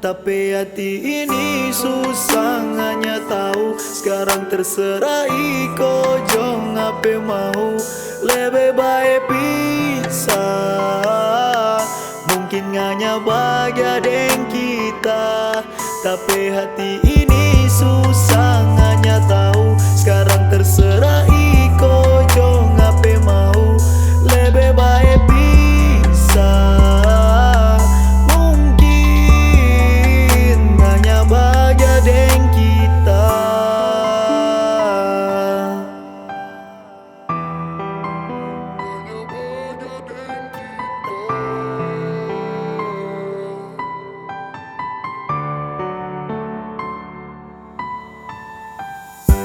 Tapi hati ini susah hanya tahu. Sekarang terserah iko jong apa mau. Lebih baik pisah. Mungkin hanya bahagia dengan kita. Tapi hati ini susah hanya tahu. Sekarang terserah iko jong apa mau. Lebih baik pisah. Mungkin hanya bahagia dengan kita.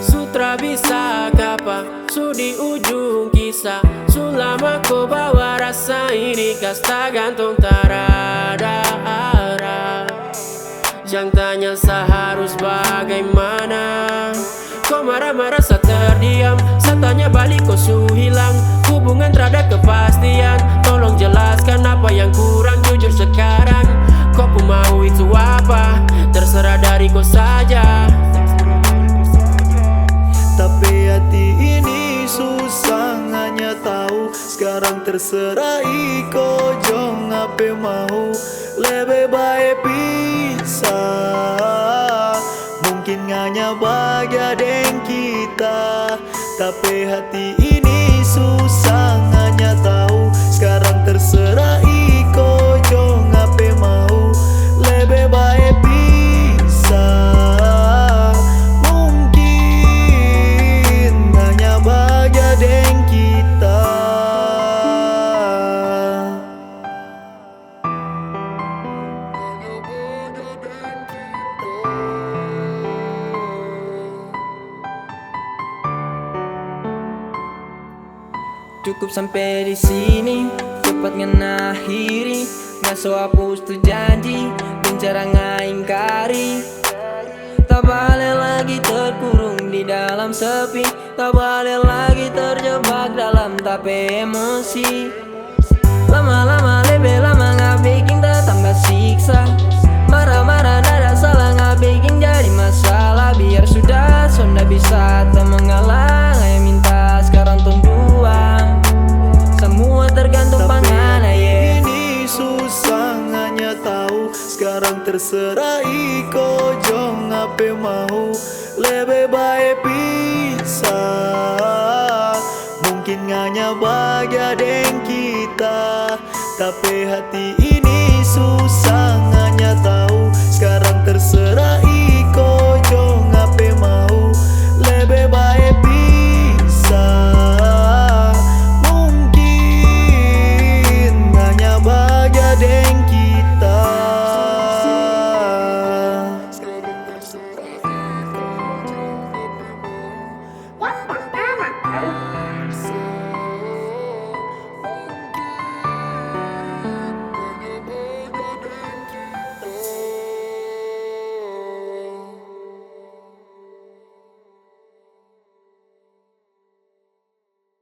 Sutra bisa kapa, su di ujung kisah. Selama kau bawa rasa ini, kasta gantung tarada arah. Jangan tanya seharus bagaimana. Kau marah-marah saat terdiam, saat tanya balik kau su hilang. Hubungan terada kepastian, tolong jelaskan apa yang kurang jujur sekarang. Kau pun mau itu apa, terserah dari kau saja. Tapi hati ini susah hanya tahu. Sekarang terserah iko jong apa mau. Lebih baik pisah. Mungkin hanya bahagia dengan kita. Tapi hati ini susah hanya tahu. Sekarang terserah iko jong apa mau. Lebih baik pisah. Dengan kita. Cukup sampai di sini, cepat ngenakhiri. Ngaso hapus tu janji, bicara ngaingkari. Tak balik lagi terkurung di dalam sepi. Tak balik lagi terjebak dalam tape emosi. Lama-lama lebih lama nggak bikin tak tambah siksa. Marah-marah nada salah nggak bikin jadi masalah. Biar sudah sonda bisa tak mengalah. Ayah minta sekarang tumbuhan. Semua tergantung pangan yeah. Ini susah hanya tahu. Sekarang terserah iko jong apa mau. Lebih baik pisah. Mungkin hanya bahagia dengan kita. Tapi hati